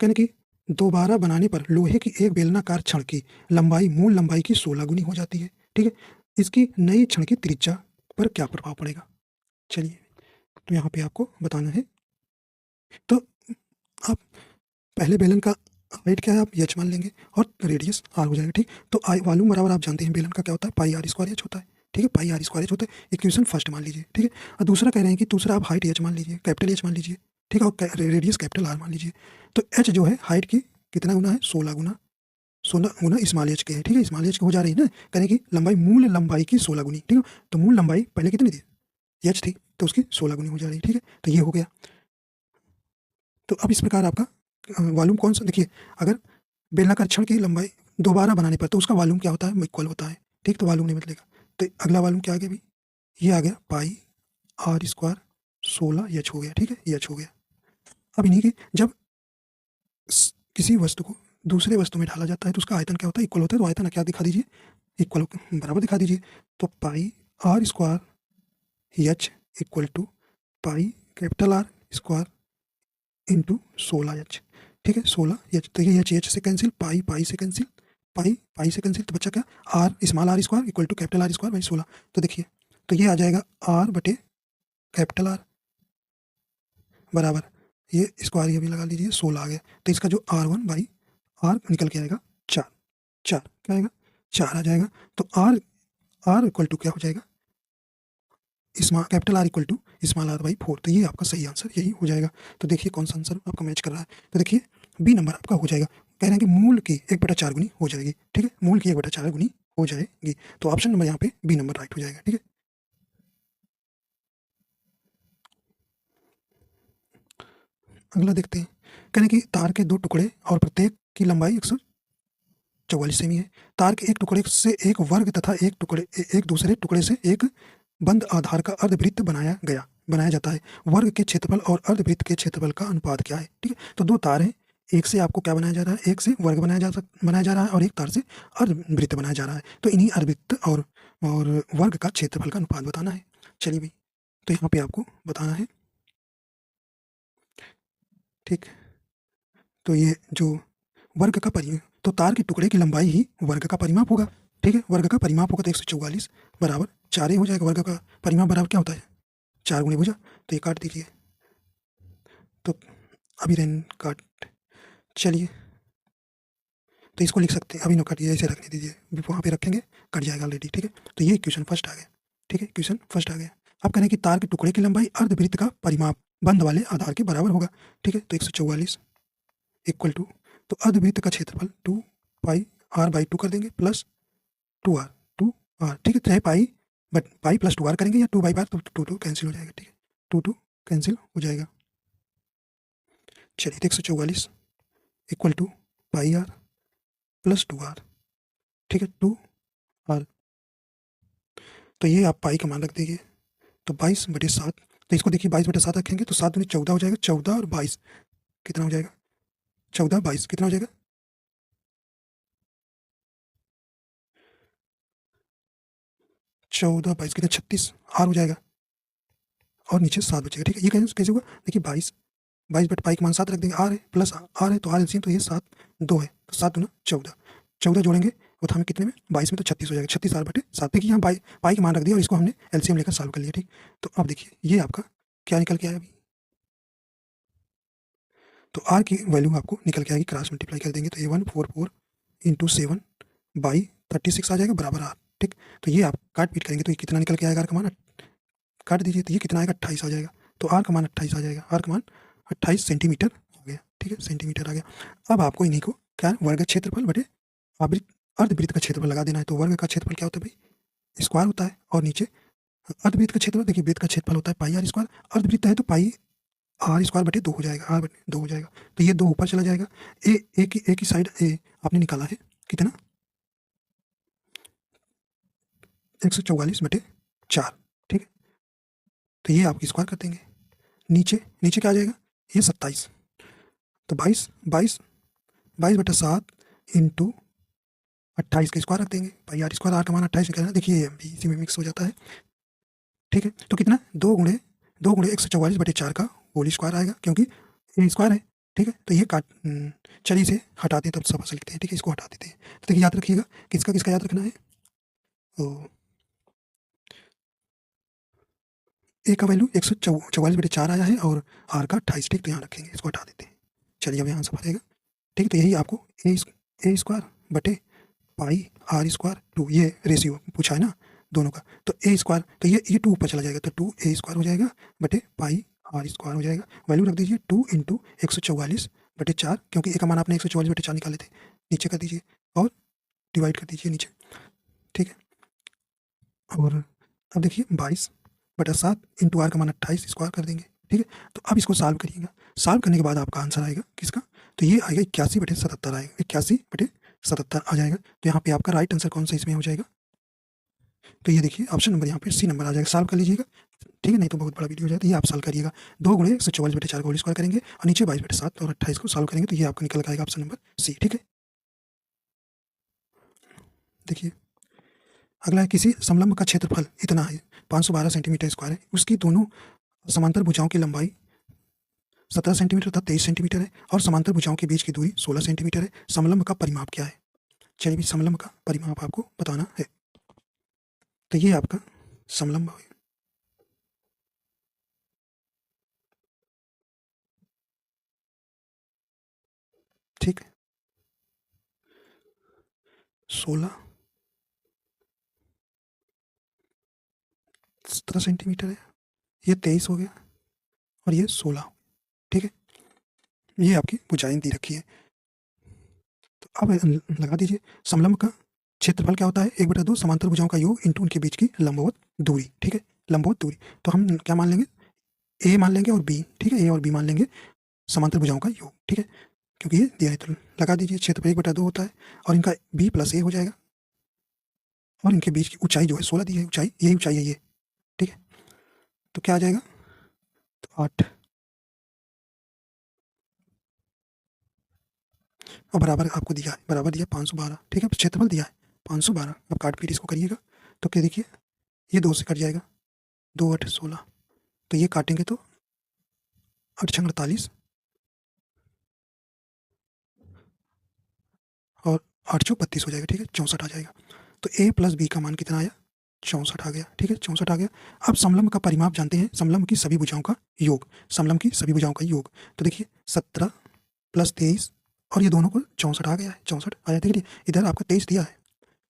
कहने की दोबारा बनाने पर लोहे की एक बेलनाकार छड़ की लंबाई मूल लंबाई की 16 गुनी हो जाती है, ठीक है, इसकी नई छड़ की त्रिज्या पर क्या प्रभाव पड़ेगा, चलिए तो यहाँ पे आपको बताना है, तो आप पहले बेलन का हाइट क्या है आप एच मान लेंगे और रेडियस आर हो जाएगा, ठीक, तो आई वॉल्यूम बराबर आप जानते हैं बेलन का क्या होता है पाई आर स्क्वायर एच होता है, ठीक है, पाई आर स्क्वायर एच होता है, इक्वेशन फर्स्ट मान लीजिए, ठीक है, और दूसरा कह रहे हैं कि दूसरा आप हाइट एच मान लीजिए, कैपिटल एच मान लीजिए, ठीक है, और रेडियस कैपिटल आर मान लीजिए, तो एच जो है हाइट की कितना गुना है 16 गुना, 16 गुना स्मॉल एच के है, ठीक है, स्मॉल एच के हो जा रही है ना, करें कि लंबाई मूल लंबाई की 16 गुनी, ठीक है, तो मूल लंबाई पहले कितनी थी एच थी तो उसकी 16 गुनी हो जा रही है, ठीक है। तो ये हो गया। तो अब इस प्रकार आपका वॉल्यूम कौन सा, देखिए अगर बेलनाकार छड़ की लंबाई दोबारा बनाने पर तो उसका वॉल्यूम क्या होता है, इक्वल होता है, ठीक। तो वॉल्यूम नहीं बदलेगा। तो अगला वॉल्यूम क्या आ गया भाई, ये आ गया पाई आर स्क्वायर 16 एच हो गया, ठीक है, एच हो गया। अब इन्हीं के जब किसी वस्तु को दूसरे वस्तु में ढाला जाता है तो उसका आयतन क्या होता है, इक्वल होता है। तो आयतन क्या दिखा दीजिए, इक्वल बराबर दिखा दीजिए। तो pi R square H equal to pi capital R square into 16 H, ठीक है, 16 एच। तो ये एच से कैंसिल, पाई पाई से कैंसिल, पाई पाई से कैंसिल, तो बच्चा क्या, R small R square equal to capital R square by 16। तो देखिए तो ये आ जाएगा आर बटे कैपिटल आर बराबर ये स्क्वायर ये भी लगा लीजिए, 16 आ गया। तो इसका जो R1 बाई आर निकल के आएगा 4, 4 क्या आएगा, 4 आ जाएगा। तो आर आर इक्वल टू क्या हो जाएगा, small capital R equal to small R by 4। तो ये आपका सही आंसर यही हो जाएगा। तो देखिए कौन सा आंसर आपका मैच कर रहा है। तो देखिए बी नंबर आपका हो जाएगा। कह रहे हैं कि मूल की 1/4 गुनी हो जाएगी, ठीक है, मूल की 1/4 गुनी हो जाएगी। तो ऑप्शन नंबर यहाँ पे बी नंबर राइट हो जाएगा, ठीक है। अगला देखते हैं। कह रहे हैं कि तार के 2 टुकड़े और प्रत्येक की लंबाई 144 सेमी है। तार के एक टुकड़े से एक वर्ग तथा एक दूसरे टुकड़े से एक बंद आधार का अर्धवृत्त बनाया जाता है। वर्ग के क्षेत्रफल और अर्धवृत्त के क्षेत्रफल का अनुपात क्या है, ठीक है। तो 2 तार हैं, एक से आपको क्या बनाया जा रहा है, एक से वर्ग बनाया जा रहा है और एक तार से अर्धवृत्त बनाया जा रहा है। तो इन्हीं अर्धवृत्त और वर्ग का क्षेत्रफल का अनुपात बताना है। चलिए भाई, तो यहाँ पे आपको बताना है, ठीक। तो ये जो वर्ग का परिमाप, तो तार के टुकड़े की लंबाई ही वर्ग का परिमाप होगा, ठीक है। वर्ग का परिमाप होगा तो 144 बराबर 4 ही हो जाएगा। वर्ग का परिमाप बराबर क्या होता है, 4 गुनी भुजा। तो ये काट दीजिए, तो अभी रेन काट, चलिए तो इसको लिख सकते हैं, अभी नो काटिए, ऐसे रखने दीजिए, वहाँ पे रखेंगे कट जाएगा ऑलरेडी, ठीक है। तो ये क्वेश्चन फर्स्ट आ गया, ठीक है, क्वेश्चन फर्स्ट आ गया। अब कह रहे हैं कि तार के टुकड़े की लंबाई अर्धवृत्त का परिमाप बंद वाले आधार के बराबर होगा, ठीक है। तो 144 इक्वल टू, तो अर्धवृत्त का क्षेत्रफल 2 पाई आर बाई 2 कर देंगे प्लस 2 आर, 2 आर, ठीक है। चाहे पाई बट पाई प्लस 2 आर करेंगे या 2 बाई बार, तो 2 कैंसिल हो जाएगा, ठीक है, 2 कैंसिल हो जाएगा। चलिए 144 equal to pi R plus 2 R, ठीक है, 2 आर। तो ये आप पाई का मान रख दीजिए, तो 22/7। तो इसको देखिए 22/7 रखेंगे तो 7 दूनी 14 हो जाएगा, 14 और 22 कितना हो जाएगा, 14 22 कितना हो जाएगा, 14 22 कितना 36 आर हो जाएगा और नीचे 7 बचेगा, ठीक है। ये कैसे हुआ, देखिए 22/पाई का मान 7 रख देंगे, आर है प्लस आर है तो आर एलसीएम, तो ये 7 2 है, तो 7 दूना 14, 14 जोड़ेंगे वो था हमें कितने में, 22 में, तो 36 हो जाएगा, 36 R/7। देखिए यहाँ पाई का मान रख दिया और इसको हमने एलसीएम लेकर सॉल्व कर लिया, ठीक। तो अब देखिए ये आपका क्या निकल के आया अभी, तो आर की वैल्यू आपको निकल के आएगी, क्रॉस मल्टीप्लाई कर देंगे तो ये 144 इंटू 7/36 आ जाएगा बराबर आर, ठीक। तो ये आप काट पीट करेंगे तो ये कितना निकल के आएगा, आर का मान काट दीजिए, तो ये कितना आएगा 28 आ जाएगा। तो आर का मान 28 आ जाएगा, आर का मान 28 सेंटीमीटर हो गया, ठीक है, सेंटीमीटर आ गया। अब आपको इन्हीं को क्या वर्ग क्षेत्रफल बटे अर्धवृत्त का क्षेत्रफल लगा देना है। तो वर्ग का क्षेत्रफल क्या होता है भाई, स्क्वायर होता है, और नीचे अर्धवृत्त का क्षेत्रफल, देखिए वृत्त का क्षेत्रफल होता है पाई आर स्क्वायर, अर्धवृत्त है तो पाई आर स्क्वायर बटे 2 हो जाएगा, आर बटे 2 हो जाएगा। तो ये 2 ऊपर चला जाएगा, एक ही साइड ए आपने निकाला है कितना, 144/4, ठीक है। तो ये आप स्क्वायर कर देंगे, नीचे नीचे क्या आ जाएगा, ये 27, तो 22/7 इंटू 28 का स्क्वायर रख देंगे, पाई आर स्क्वायर, आर का मान 28 निकलना, देखिए ये भी इसी में मिक्स हो जाता है, ठीक है। तो कितना 2 गुणे 144/4 का होल स्क्वायर आएगा, क्योंकि ये स्क्वायर है, ठीक है। तो ये चलिए इसे हटाते हैं तब सब लिखते हैं, ठीक है, इसको हटा देते हैं। तो देखिए याद रखिएगा किसका किसका याद रखना है, तो ए का वैल्यू 144/4 आया है और आर का 28, ठीक। तो यहाँ रखेंगे, इसको हटा देते हैं। चलिए अब यहाँ सब आएगा, ठीक है। तो यही आपको ए स्क्वायर बटे पाई आर स्क्वायर 2, ये रेशियो पूछा है ना दोनों का। तो ए स्क्वायर, तो ये 2 ऊपर चला जाएगा, तो 2 ए स्क्वायर हो जाएगा बटे पाई आर स्क्वायर हो जाएगा। वैल्यू रख दीजिए 2 इंटू 144/4, क्योंकि ए का मान आपने 144/4 निकाले थे, नीचे कर दीजिए और डिवाइड कर दीजिए नीचे, ठीक है। और अब देखिए 22 बटा 7 इंटू आर का मान 28 स्क्वायर कर देंगे, ठीक है। तो अब इसको सॉल्व करिएगा, सॉल्व करने के बाद आपका आंसर आएगा किसका, तो ये आएगा 81/77 आएगा, 81/77 आ जाएगा। तो यहाँ पे आपका राइट आंसर कौन सा इसमें हो जाएगा, तो ये देखिए ऑप्शन नंबर यहाँ पे सी नंबर आ जाएगा। सॉल्व कर लीजिएगा, ठीक है, नहीं तो बहुत बड़ा वीडियो हो जाए, तो ये आप सॉल्व करिएगा। 2 गुणे 144/4 का होल स्क्वायर करेंगे और नीचे 22/7 और 28 को सॉल्व करेंगे, तो ये आपका निकल के आएगा ऑप्शन नंबर सी, ठीक है। देखिए अगला है, किसी समलंब का क्षेत्रफल इतना है 512 सेंटीमीटर स्क्वायर है, उसकी दोनों समांतर भुजाओं की लंबाई 17 सेंटीमीटर तथा 23 सेंटीमीटर है और समांतर भुजाओं के बीच की दूरी 16 सेंटीमीटर है। समलंब का परिमाप क्या है, चलिए समलंब का परिमाप आपको बताना है। तो ये आपका समलंब है, ठीक है। 16 17 सेंटीमीटर है, ये 23 हो गया और ये 16, ठीक है। ये आपकी भुजाएं दी रखी है। तो अब लगा दीजिए, समलंब का क्षेत्रफल क्या होता है, 1/2 समांतर भुजाओं का योग इंटू उनके बीच की लंबवत दूरी, ठीक है, लंबवत दूरी। तो हम क्या मान लेंगे, ए मान लेंगे और बी, ठीक है, ए और बी मान लेंगे समांतर भुजाओं का योग, ठीक है, क्योंकि ये दिया है। तो लगा दीजिए, क्षेत्रफल 1/2 होता है और इनका बी प्लस ए हो जाएगा और इनके बीच की ऊंचाई जो है 16 दी है, ऊंचाई यही ऊंचाई है ये, ठीक है। तो क्या आ जाएगा, तो 8 और बराबर आपको दिया है, बराबर दिया 512, ठीक है, क्षेत्रफल दिया है 512। अब काट पीट इसको करिएगा, तो क्या देखिए ये 2 से कट जाएगा, 2 8 16, तो ये काटेंगे तो 8 6 48 और 8 चौक 32 हो जाएगा, ठीक है, 64 आ जाएगा। तो ए प्लस बी का मान कितना आया, 64 आ गया, ठीक है, 64 आ गया। अब समलंब का परिमाप जानते हैं, समलंब की सभी भुजाओं का योग, समलंब की सभी भुजाओं का योग। तो देखिए 17 प्लस 23 और ये दोनों को 64 आ गया है, 64 आया, देखिए इधर आपका 23 दिया है,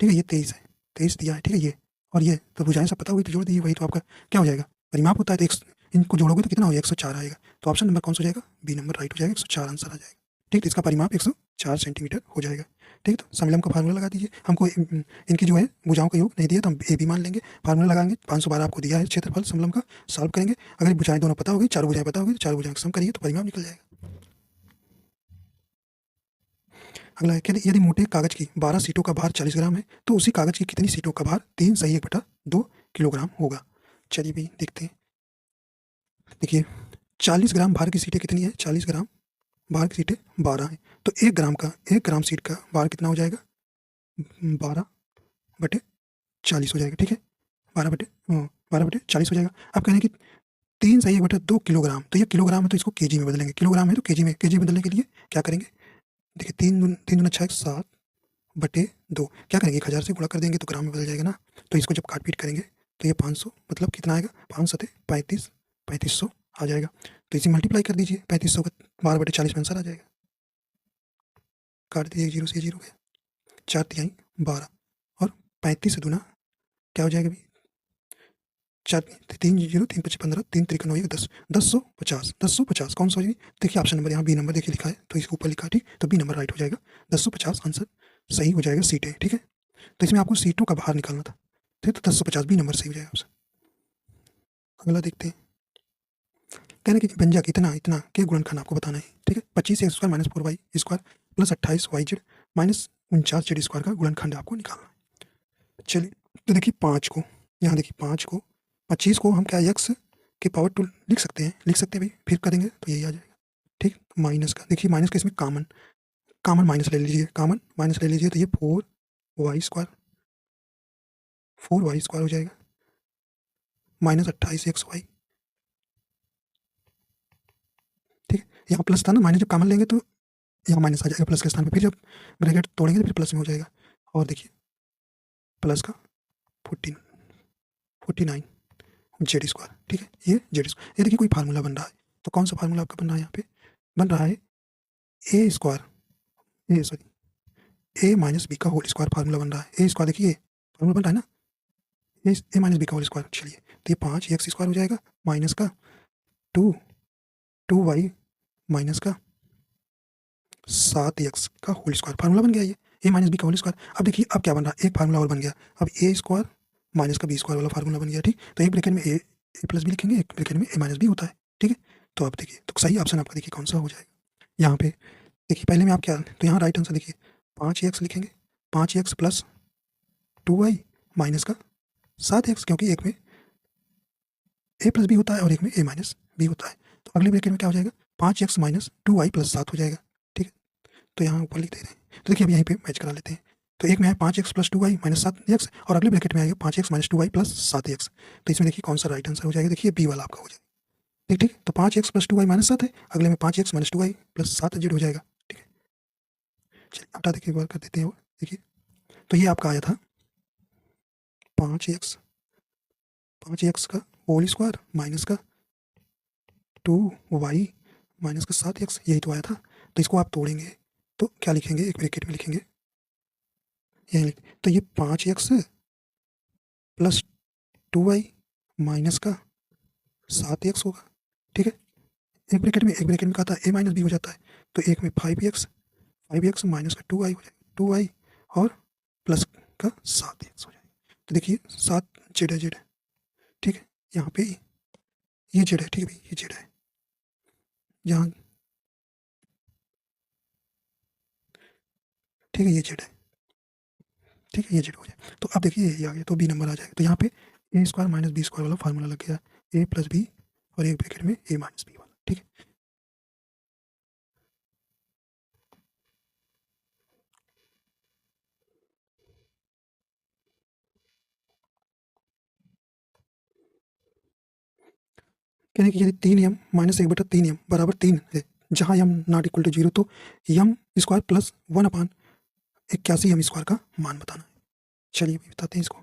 ठीक है, ये 23 है, 23 दिया है, ठीक है, ये और ये तो भुजाएं सब पता हुई तो जोड़ दीजिए, वही तो आपका क्या हो जाएगा, परिमाप होता है। तो इनको जोड़ोगे तो कितना हो जाएगा, 104 आएगा। तो ऑप्शन नंबर कौन सा हो जाएगा, बी नंबर राइट हो जाएगा, 104 आंसर आ जाएगा, ठीक। तो इसका परिमाप 104 सेंटीमीटर हो जाएगा, ठीक। तो समलंब का फार्मूला लगा दीजिए, हमको इनकी जो है भुजाओं का योग नहीं दिया तो हम ए बी मान लेंगे, फार्मूला लगाएंगे, 512 आपको दिया है क्षेत्रफल समलंब का, सॉल्व करेंगे। अगर भुजाएं दोनों पता होगी, चारों भुजाएं पता होगी, तो चारों भुजाएं सम करिए तो परिमाप निकल जाएगा। अगला है, यदि मोटे कागज की 12 सीटों का भार 40 ग्राम है तो उसी कागज की कितनी सीटों का भार 3 सही 1/2 किलोग्राम होगा। चलिए भी देखते हैं, देखिए 40 ग्राम भार की सीटें कितनी है, 40 ग्राम भार की सीटें 12 है, तो 1 ग्राम सीट का भार कितना हो जाएगा, 12/40 हो जाएगा, ठीक है, 12/40 हो जाएगा। अब कहने की 3 सही 1/2 किलोग्राम, तो ये किलोग्राम है तो इसको केजी में बदलेंगे, किलोग्राम है तो केजी में, केजी बदलने के लिए क्या करेंगे, देखिए 3 दूना 6 7/2, क्या करेंगे 1000 से गुणा कर देंगे तो ग्राम में बदल जाएगा ना। तो इसको जब काट पीट करेंगे तो ये 500 मतलब कितना आएगा, 5 7 35 3500 आ जाएगा। तो इसे मल्टीप्लाई कर दीजिए, 3500 का 12/40 में आंसर आ जाएगा, काट दीजिए, 0 से 0 गया, 4 तिहाई 12 और 35 से दूना क्या हो जाएगा भाई, 4 3 0 3 5 15 3 3 9 10 1050 कौन सा हो जाएगी, देखिए ऑप्शन नंबर यहाँ बी नंबर देखिए लिखा है, तो इसके ऊपर लिखा है, ठीक, तो बी नंबर राइट हो जाएगा, 1050 आंसर सही हो जाएगा, सीटें, ठीक है। तो इसमें आपको सीटों का भार निकालना था, ठीक, तो 1050 बी नंबर सही हो जाएगा आपसे। अगला देखते हैं, कहने की व्यंजक इतना इतना के गुणनखंड आपको बताना है, ठीक है, 25 X square minus 4 Y square plus 28 Y Z minus 49 Z square का गुणनखंड आपको निकालना है। चलिए तो देखिए 5 को, यहाँ देखिए 5 को 25 को हम क्या एक्स के पावर 2 लिख सकते हैं भाई, फिर करेंगे तो यही आ जाएगा, ठीक। माइनस का देखिए, माइनस का इसमें कॉमन कॉमन माइनस ले लीजिए, कॉमन माइनस ले लीजिए, तो ये 4 वाई स्क्वायर हो जाएगा माइनस 28 एक्स वाई, ठीक है। यहाँ प्लस था ना, माइनस जब कॉमन लेंगे तो यहाँ माइनस आ जाएगा प्लस के स्थान पर, फिर जब ब्रैकेट तोड़ेंगे तो फिर प्लस में हो जाएगा, और देखिए प्लस का 49 जेड स्क्वायर, ठीक है, ये जेड स्क्वायर। ये देखिए कोई फार्मूला बन रहा है, तो कौन सा फार्मूला आपका बन रहा है, यहाँ पे बन रहा है ए स्क्वायर, ए सॉरी ए माइनस बी का होल स्क्वायर फार्मूला बन रहा है, ए स्क्वायर देखिए फार्मूला बन रहा है ना, ए माइनस बी का होल स्क्वायर। चलिए तो ये 5 एक्स स्क्वायर हो जाएगा माइनस का 2 वाई माइनस का 7 एक्स का होल स्क्वायर, फार्मूला बन गया ये ए माइनस बी का होल स्क्वायर। अब देखिए अब क्या बन रहा है, एक फार्मूला और बन गया, अब ए स्क्वायर माइनस का बी स्क्वायर वाला फार्मूला बन गया, ठीक। तो एक ब्रैकेट में ए ए प्लस बी लिखेंगे, एक ब्रैकेट में ए माइनस बी होता है, ठीक है। तो अब देखिए, तो सही ऑप्शन आपका देखिए कौन सा हो जाएगा यहाँ पे। देखिए पहले में आप क्या, तो यहाँ राइट आंसर देखिए 5x लिखेंगे, 5x प्लस 2y माइनस का 7x, क्योंकि एक में ए प्लस बी होता है और एक में ए माइनस बी होता है। तो अगले ब्रैकेट में क्या हो जाएगा, 5x माइनस 2y प्लस 7 हो जाएगा, ठीक है। तो यहाँ ऊपर लिख दे रहे हैं, तो देखिए अब यहीं पे मैच करा लेते हैं। तो एक में है 5x plus 2y minus 7x और अगले ब्रैकेट में आएगा 5x minus 2y plus 7x। तो इसमें देखिए कौन सा राइट आंसर हो जाएगा, देखिए बी वाला आपका हो जाएगा, ठीक ठीक। तो 5x प्लस 2y माइनस 7 है, अगले में 5x minus 2y plus 7 zero हो जाएगा, ठीक है। चलिए हटा देखिए, एक बार कर देते हैं वो, देखिए। तो ये आपका आया था 5x का होल स्क्वायर माइनस का 2y माइनस का 7x, यही तो आया था। तो इसको आप तोड़ेंगे तो क्या लिखेंगे, एक ब्रैकेट में लिखेंगे, यही तो ये 5x प्लस 2y माइनस का 7x होगा, ठीक है। एक ब्रैकेट में क्या था, ए माइनस बी हो जाता है। तो एक में 5x माइनस का 2y हो जाएगा, 2y और प्लस का 7x हो जाएगा। तो देखिए 7 जेड है, जेड है, ठीक है। यहाँ पे ये जेड है, ठीक है भाई, ये जेड है यहाँ, ठीक है, ये जेड है, ठीक है, ये जेड हो जाए। तो अब देखिए ये आ गया, तो बी नंबर आ जाएगा। तो यहाँ पे ए स्क्वायर माइनस बी स्क्वायर वाला फार्मूला लग गया, ए प्लस बी और एक ब्रैकेट में ए माइनस बी वाला, ठीक है। कहने कि यदि 3m माइनस 1/3m बराबर 3 है, जहाँ m नॉट इक्वल टू 0, तो m square plus 1/81 m square का मान बताना है। चलिए बताते हैं इसको।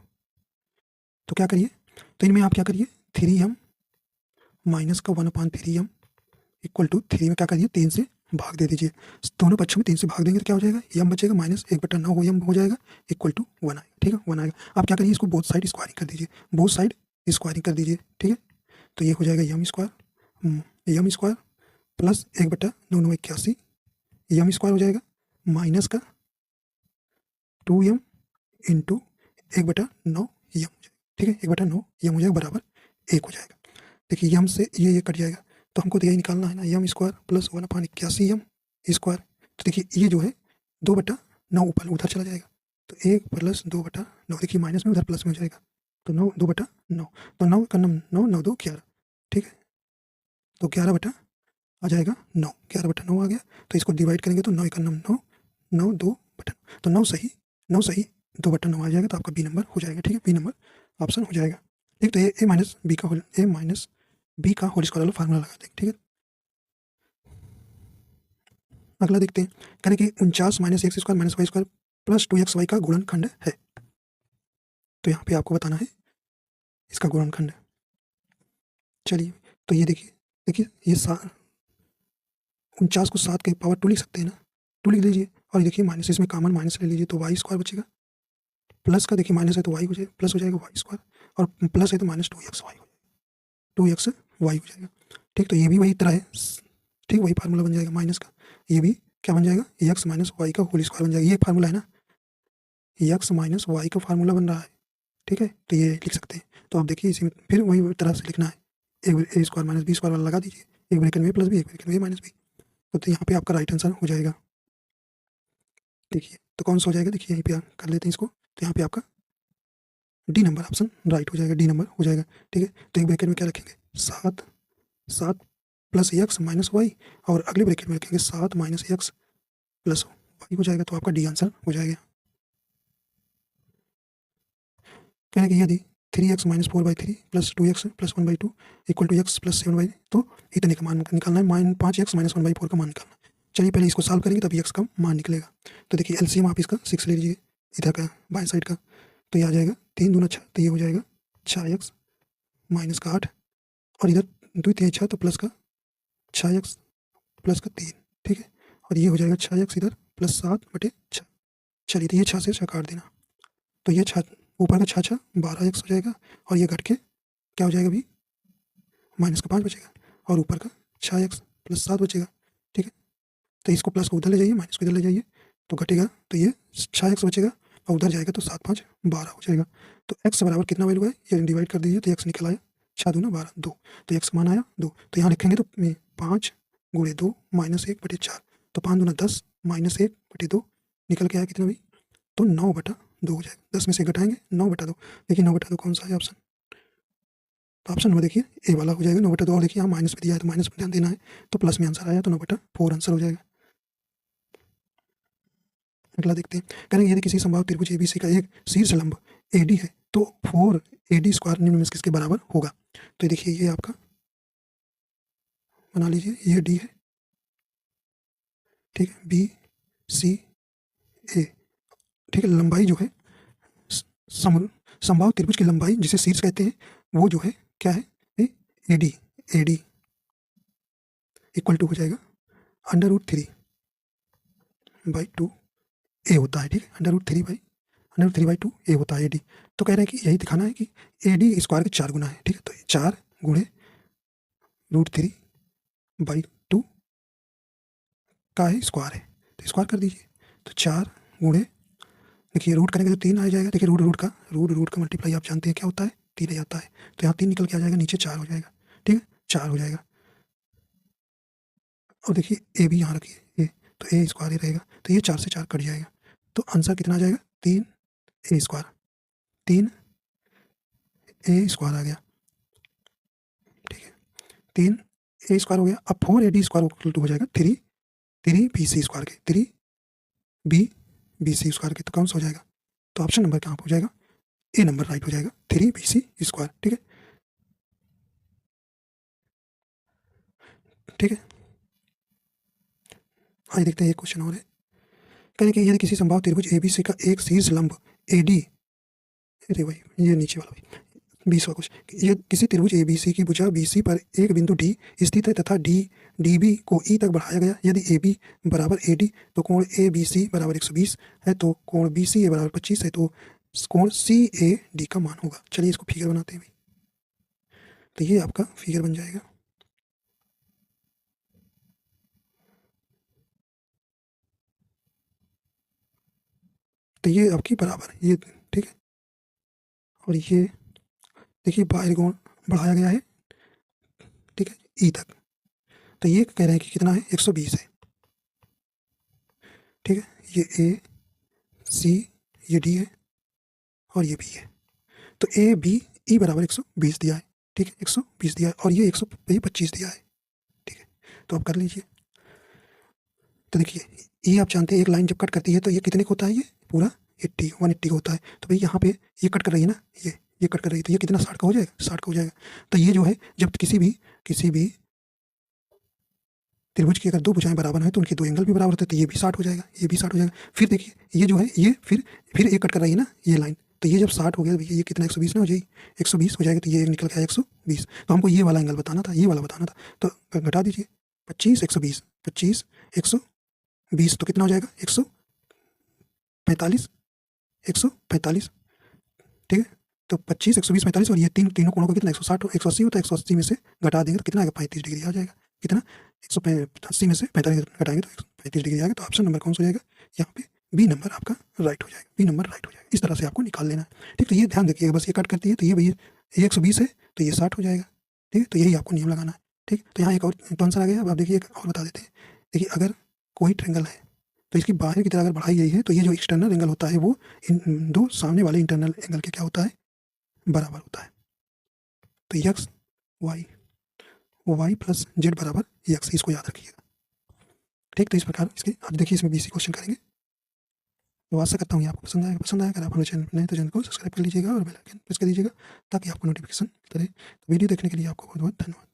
तो क्या करिए, तो इनमें आप क्या करिए, 3m माइनस का 1/3m इक्वल टू 3 में क्या करिए, 3 से भाग दे दीजिए। दोनों पक्षों में 3 से भाग देंगे तो क्या हो जाएगा, m बचेगा माइनस 1/9 m हो जाएगा इक्वल टू 1 आएगा, ठीक है, 1 आएगा। आप क्या करिए, इसको बोथ साइड स्क्वायरिंग कर दीजिए, बोथ साइड स्क्वायरिंग कर दीजिए, ठीक है। तो ये हो जाएगा m square plus 1/981 m square हो जाएगा माइनस का 2m इंटू 1/9 m, ठीक है, 1/9 m हो जाएगा बराबर 1 हो जाएगा। देखिए यम से ये कट जाएगा, तो हमको तो यही निकालना है ना, यम स्क्वायर प्लस 1/81 यम स्क्वायर। तो देखिए ये जो है 2/9 ऊपर उधर चला जाएगा, तो 1 प्लस 2/9, देखिए माइनस में उधर प्लस में हो जाएगा, तो 9 2/9, तो 9 का 9 9 2 11, ठीक है। तो 11 बटा आ जाएगा 9, 11/9 आ गया। तो इसको डिवाइड करेंगे तो 9 का 9 9 9 2/9, तो 9 सही 2/9 आ जाएगा। तो आपका बी नंबर हो जाएगा, ठीक है, बी नंबर ऑप्शन हो जाएगा। ठीक, तो ए माइनस बी का होल स्क्वायर वाला फार्मूला लगा देंगे, ठीक है। अगला देखते हैं, कहने कि 49 minus X square minus Y square plus 2xy का गुणनखंड है। तो यहाँ पे आपको बताना है इसका गुणनखंड है। चलिए तो ये देखिए ये 49 को 7 के पावर 2 लिख सकते हैं ना, 2 लिख लीजिए, और देखिए माइनस, इसमें कॉमन माइनस ले लीजिए तो वाई स्क्वायर बचेगा, प्लस का देखिए माइनस है तो वाई हो जाएगा, प्लस हो जाएगा वाई स्क्वायर, और प्लस है तो माइनस 2xy हो जाएगा, 2xy हो जाएगा। ठीक, तो ये भी वही तरह है, ठीक, वही फार्मूला बन जाएगा माइनस का, ये भी क्या बन जाएगा, एक्स माइनस वाई का होल स्क्वायर बन जाएगा। ये फार्मूला है ना, एक्स माइनस वाई का फार्मूला बन रहा है, ठीक है, तो ये लिख सकते हैं। तो आप देखिए इसी में फिर वही तरह से लिखना है, ए स्क्वायर माइनस बी स्क्वायर वाला लगा दीजिए, एक ब्रैकेट में प्लस बी, एक ब्रैकेट में माइनस बी, तो यहाँ पे आपका राइट आंसर हो जाएगा। देखिए तो कौन सा हो जाएगा, देखिए यहीं पे कर लेते हैं इसको, तो यहाँ पे आपका डी नंबर ऑप्शन राइट हो जाएगा, डी नंबर हो जाएगा, ठीक है। तो एक ब्रैकेट में क्या रखेंगे, 7 प्लस एक्स माइनस वाई, और अगले ब्रैकेट में रखेंगे 7 माइनस एक्स प्लस वाई हो जाएगा। तो आपका डी आंसर हो जाएगा। कहने कि यदि 3x minus 4/3 plus 2x plus 1/2 equal to X plus 7/, तो इतने का मान निकालना है, 5x माइनस 1/4 का मान निकालना है। चलिए पहले इसको सॉल्व करेंगे तभी x का मान निकलेगा। तो देखिए एलसीएम आप इसका 6 ले लीजिए, इधर का बाएं साइड का, तो ये आ जाएगा 3 दूना 6, तो ये हो जाएगा 6x माइनस का 8, और इधर 2 3 6, तो प्लस का 6x प्लस का 3, ठीक है, और ये हो जाएगा 6x इधर प्लस 7/6। चलिए तो ये 6 से 6 काट देना, तो ये 6 ऊपर का 6 12x हो जाएगा, और ये घट के क्या हो जाएगा अभी, माइनस का 5 बचेगा, और ऊपर का 6x प्लस 7 बचेगा, ठीक है। तो इसको प्लस को उधर ले जाइए, माइनस को इधर ले जाइए, तो घटेगा, तो ये 6x बचेगा, और उधर जाएगा तो 7 5 12 हो जाएगा। तो x बराबर कितना वैल्यू है, ये डिवाइड कर दीजिए, तो x निकल आया 6 दूना 12 2, तो x का मान आया 2। तो यहाँ लिखेंगे तो 5 गुणे 2 माइनस 1/4, तो 5 दूना 10 माइनस 1/2 निकल के आया कितना भाई, तो 9/2 हो जाएगा। 10 में से घटाएंगे 9/2, देखिए 9/2 कौन सा है ऑप्शन, तो ऑप्शन नंबर देखिए ए वाला हो जाएगा 9/2। और देखिए यहाँ माइनस में दिया है तो माइनस में ध्यान देना है, तो प्लस में आंसर आया तो 9/4 आंसर हो जाएगा। अगला देखते हैं, करेंगे यदि किसी संभावित त्रिभुज एबीसी का एक शीर्ष लंब एडी है तो 4AD² निम्न में से किसके बराबर होगा। तो देखिए ये आपका बना लीजिए, ये डी है, ठीक है, बी सी ए, ठीक है। लंबाई जो है संभावित त्रिभुज की लंबाई जिसे शीर्ष कहते हैं वो जो है क्या है, एडी, एडी इक्वल टू हो जाएगा √3/2 ए होता है, ठीक है। √3/2 ए होता है एडी। तो कह रहे हैं कि यही दिखाना है कि एडी स्क्वायर के 4 गुना है, ठीक है। तो 4 गुणे √3/2 का है स्क्वायर है, तो स्क्वायर कर दीजिए। तो 4 गुणे, देखिए रूट करेंगे तो 3 आ जाएगा, देखिए रूट का मल्टीप्लाई आप जानते हैं क्या होता है, 3 आ जाता है। तो यहाँ 3 निकल के आ जाएगा, नीचे 4 हो जाएगा, ठीक है, 4 हो जाएगा। और देखिए ए भी यहाँ रखिए, ए, तो ए स्क्वायर ही रहेगा, तो ये 4 से 4 कट जाएगा, तो आंसर कितना आ जाएगा 3A², 3A² आ गया, ठीक है, 3A² हो गया। अब 4AD² इक्वल टू हो जाएगा 3BC² के, 3BC² के, तो कौन सा हो जाएगा, तो ऑप्शन नंबर कहाँ हो जाएगा, ए नंबर राइट हो जाएगा, 3BC², ठीक है, ठीक है। आइए देखते हैं एक क्वेश्चन और है, कहें कि यदि किसी संभावित त्रिभुज एबीसी का एक शीर्ष लंब एडी, अरे भाई ये नीचे वाला भाई 20वां क्वेश्चन, ये किसी त्रिभुज एबीसी की भुजा बीसी पर एक बिंदु डी स्थित है तथा डीबी को ई तक बढ़ाया गया, यदि AB बराबर AD तो कोण ABC बराबर 120 है, तो कोण BCA बराबर 25 है, तो कोण CAD का मान होगा। चलिए इसको फिगर बनाते हैं भाई, तो ये आपका फिगर बन जाएगा, तो ये आपकी बराबर ये, ठीक है। और ये देखिए बाहर कोण बढ़ाया गया है, ठीक है, ई तक, तो ये कह रहे हैं कि कितना है 120 है, ठीक है। ये AC, ये D है और ये B है, तो ABE बराबर 120 दिया है, ठीक है, 120 दिया है, और ये 125 दिया है, ठीक है। तो आप कर लीजिए, तो देखिए ये आप जानते हैं एक लाइन जब कट करती है तो ये कितने का होता है, ये पूरा 180 का होता है। तो भाई यहाँ पे ये कट कर रही है ना, ये कट कर रही है, तो ये कितना 60 का हो जाएगा, 60 का हो जाएगा। तो ये जो है जब किसी भी त्रिभुज की अगर दो भुजाएं बराबर हैं तो उनके दो एंगल भी बराबर होते हैं, तो ये भी 60 हो जाएगा, ये भी 60 हो जाएगा। फिर देखिए ये जो है ये फिर एक कट कर रही है ना ये लाइन, तो ये जब 60 हो गया भैया ये कितना 120 ना हो जाएगी, 120 हो जाएगा, तो ये निकल गया 120। तो हमको ये वाला एंगल बताना था, ये वाला बताना था, तो घटा दीजिए 25 120, 25 120 तो कितना हो जाएगा 145, 145, ठीक है। तो 25 120 45 और ये तीनों कोणों को कितना 160 180 होता है, 180 में से घटा देंगे तो कितना आएगा 35 डिग्री आ जाएगा, कितना 180 में से 45 घटाएंगे तो 35 डिग्री आएगा। तो ऑप्शन नंबर कौन सा हो जाएगा, यहाँ पे बी नंबर आपका राइट हो जाएगा, बी नंबर राइट हो जाएगा। इस तरह से आपको निकाल लेना है, ठीक। तो ये ध्यान रखिएगा, बस ये कट करती है तो ये भैया ये 120 है तो ये 60 हो जाएगा, ठीक है। तो यही आपको नियम लगाना है, ठीक। तो यहाँ एक और तो आंसर आ गया। अब आप देखिए एक और बता देते हैं, देखिए अगर कोई ट्रेंगल है तो इसकी बाहर की तरह अगर बढ़ाई गई है तो ये जो एक्सटर्नल एंगल होता है वो इन दो सामने वाले इंटरनल एंगल के क्या होता है, बराबर होता है। तो यक्स वाई प्लस जेड बराबर यक्स, इसको याद रखिएगा, ठीक। तो इस प्रकार इसके अब देखिए इसमें BC क्वेश्चन करेंगे। तो आशा करता हूँ ये आपको पसंद आएगा। अगर आप हमारे चैनल पर नए तो चैनल को सब्सक्राइब कर लीजिएगा और बेल आइकन प्रेस कर दीजिएगा ताकि आपको नोटिफिकेशन मिलता रहे। तो वीडियो देखने के लिए आपको बहुत बहुत धन्यवाद।